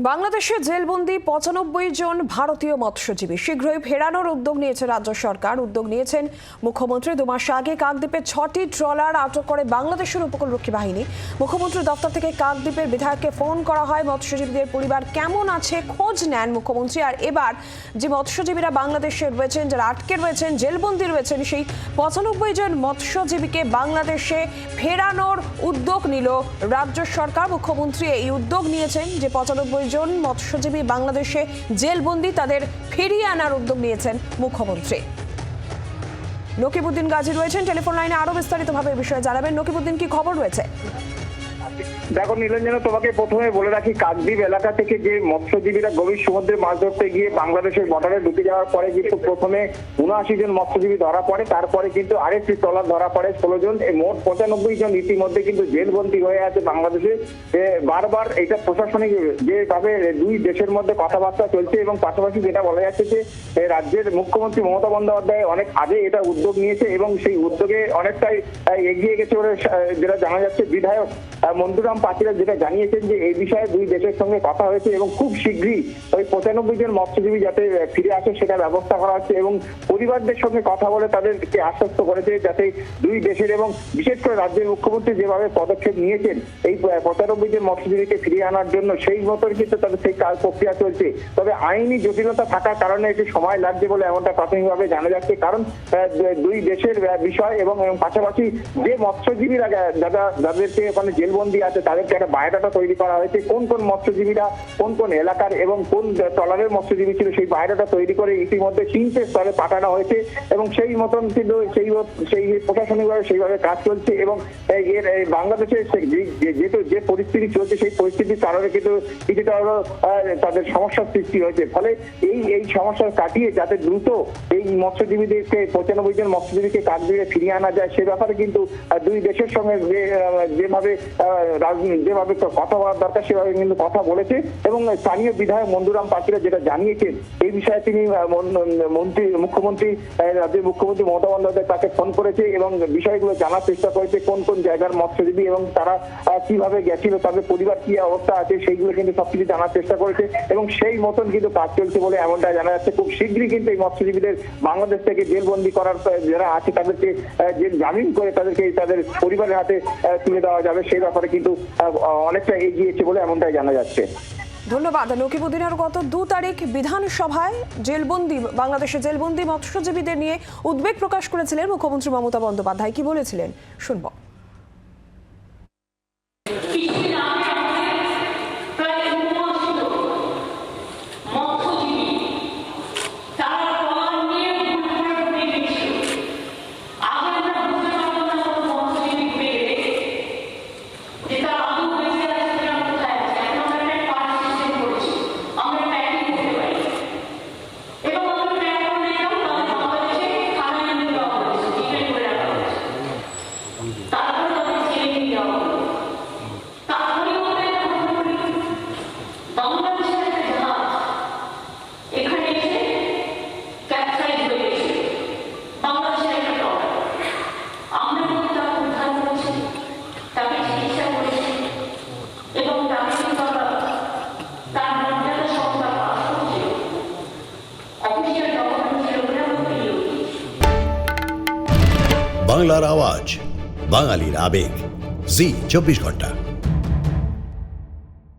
বাংলাদেশে জেলবন্দি ৯৫ জন ভারতীয় মৎস্যজীবী শীঘ্রই ফেরানোর উদ্যোগ নিয়েছে রাজ্য সরকার। উদ্যোগ নিয়েছেন মুখ্যমন্ত্রী। ২ মাস আগে কাকদ্বীপে ৬টি ট্রলার আটক করে বাংলাদেশের উপকূলরক্ষী বাহিনী। মুখ্যমন্ত্রীর দপ্তর থেকে কাকদ্বীপের বিধায়ককে ফোন করা হয়। মৎস্যজীবীদের পরিবার কেমন আছে খোঁজ নেন মুখ্যমন্ত্রী। আর এবার যে মৎস্যজীবীরা বাংলাদেশে রয়েছেন, যারা আটকে রয়েছেন, জেলবন্দি রয়েছেন, সেই ৯৫ জন মৎস্যজীবীকে বাংলাদেশে ফেরানোর উদ্যোগ নিল রাজ্য সরকার। মুখ্যমন্ত্রী এই উদ্যোগ নিয়েছেন যে ৯৫ জন মৎস্যজীবী বাংলাদেশে জেলবন্দি, তাদের ফিরিয়ে আনার উদ্যোগ নিয়েছেন মুখ্যমন্ত্রী। নকিবউদ্দিন গাজী রয়েছেন টেলিফোন লাইনে, আরো বিস্তারিতভাবে এই বিষয়ে জানাবেন। নকিবউদ্দিন, কি খবর রয়েছে? দেখো নীলঞ্জনা, তোমাকে প্রথমে বলে রাখি, কাকদ্বীপ এলাকা থেকে যে মৎস্যজীবীরা গভীর সমুদ্রে মাছ ধরতে গিয়ে বাংলাদেশের বর্ডারে ঢুকে যাওয়ার পরে কিন্তু প্রথমে ৭৯ জন মৎস্যজীবী ধরা পড়ে। তারপরে কিন্তু আরেকটি ট্রলার ধরা পড়ে ১৬ জন। মোট ৯৫ জন ইতিমধ্যে কিন্তু জেলবন্দী হয়ে আছে বাংলাদেশে। বারবার এটা প্রশাসনিক যেভাবে দুই দেশের মধ্যে কথাবার্তা চলছে এবং পাশাপাশি যেটা বলা যাচ্ছে যে রাজ্যের মুখ্যমন্ত্রী মমতা বন্দ্যোপাধ্যায় অনেক আগে এটা উদ্যোগ নিয়েছে এবং সেই উদ্যোগে অনেকটাই এগিয়ে গেছে বলে যেটা জানা যাচ্ছে। বিধায়ক মন্টুরাম পাতিরা যেটা জানিয়েছেন যে এই বিষয়ে দুই দেশের সঙ্গে কথা হয়েছে এবং খুব শীঘ্রই ওই ৯৫ জন মৎস্যজীবী যাতে ফিরে আসে সেটা ব্যবস্থা করা হচ্ছে এবং পরিবারদের সঙ্গে কথা বলে তাদেরকে আশ্বস্ত করেছে যাতে দুই দেশের এবং বিশেষ করে রাজ্যের মুখ্যমন্ত্রী যেভাবে পদক্ষেপ নিয়েছেন এই ৯৫ জন মৎস্যজীবীকে ফিরিয়ে আনার জন্য, সেই মতন কিন্তু তাদের সেই কাজ প্রক্রিয়া চলছে। তবে আইনি জটিলতা থাকার কারণে একটু সময় লাগছে বলে এমনটা প্রাথমিকভাবে জানা যাচ্ছে। কারণ দুই দেশের বিষয় এবং পাশাপাশি যে মৎস্যজীবীরা যাদেরকে ওখানে জেলবন্দি আছে তাদেরকে একটা বায়োডাটা তৈরি করা হয়েছে। কোন কোন মৎস্যজীবীরা কোন কোন এলাকার এবং কোন ট্রলারের মৎস্যজীবী ছিল সেই বায়োডাটা তৈরি করে ইতিমধ্যে ৩টে স্তরে পাঠানো হয়েছে এবং সেই মতন কিন্তু সেই প্রশাসনিকভাবে সেইভাবে কাজ চলছে এবং এর বাংলাদেশের যে পরিস্থিতি চলছে সেই পরিস্থিতির কারণে কিন্তু কিছুটা তাদের সমস্যার সৃষ্টি হয়েছে। ফলে এই সমস্যা কাটিয়ে যাতে দ্রুত এই মৎস্যজীবীদেরকে ৯৫ জন মৎস্যজীবীকে কাকদ্বীপে ফিরিয়ে আনা যায় সে ব্যাপারে কিন্তু দুই দেশের সঙ্গে যেভাবে যেভাবে কথা বলার দরকার সেভাবে কিন্তু কথা বলেছে এবং স্থানীয় বিধায়ক মন্টুরাম পাতিরা যেটা জানিয়েছেন এই বিষয়ে তিনি মুখ্যমন্ত্রী রাজ্যের মুখ্যমন্ত্রী মমতা বন্দ্যোপাধ্যায় তাকে ফোন করেছে এবং বিষয়গুলো জানার চেষ্টা করেছে। কোন কোন জায়গার মৎস্যজীবী এবং তারা কিভাবে গেছিল, তাদের পরিবার কি অবস্থা আছে সেইগুলো কিন্তু সবকিছু জানার চেষ্টা করেছে এবং সেই মতন কিন্তু কাজ চলছে বলে এমনটা জানা যাচ্ছে। খুব শীঘ্রই কিন্তু এই মৎস্যজীবীদের বাংলাদেশ থেকে জেলবন্দি করার যারা আছে তাদেরকে জেল জামিন করে তাদেরকে তাদের পরিবারের হাতে তুলে দেওয়া যাবে, সেই ব্যাপারে কিন্তু অনেকটা এগিয়েছে বলে এমনটাই জানা যাচ্ছে। ধন্যবাদ নকিবউদ্দিন। গত ২ তারিখ বিধানসভায় বাংলাদেশে জেলবন্দি মৎস্যজীবীদের নিয়ে উদ্বেগ প্রকাশ করেছিলেন মুখ্যমন্ত্রী মমতা বন্দ্যোপাধ্যায়। কি বলেছিলেন শুনব। বাংলার আওয়াজ, বাঙালির আবেগ, জি ২৪ ঘন্টা।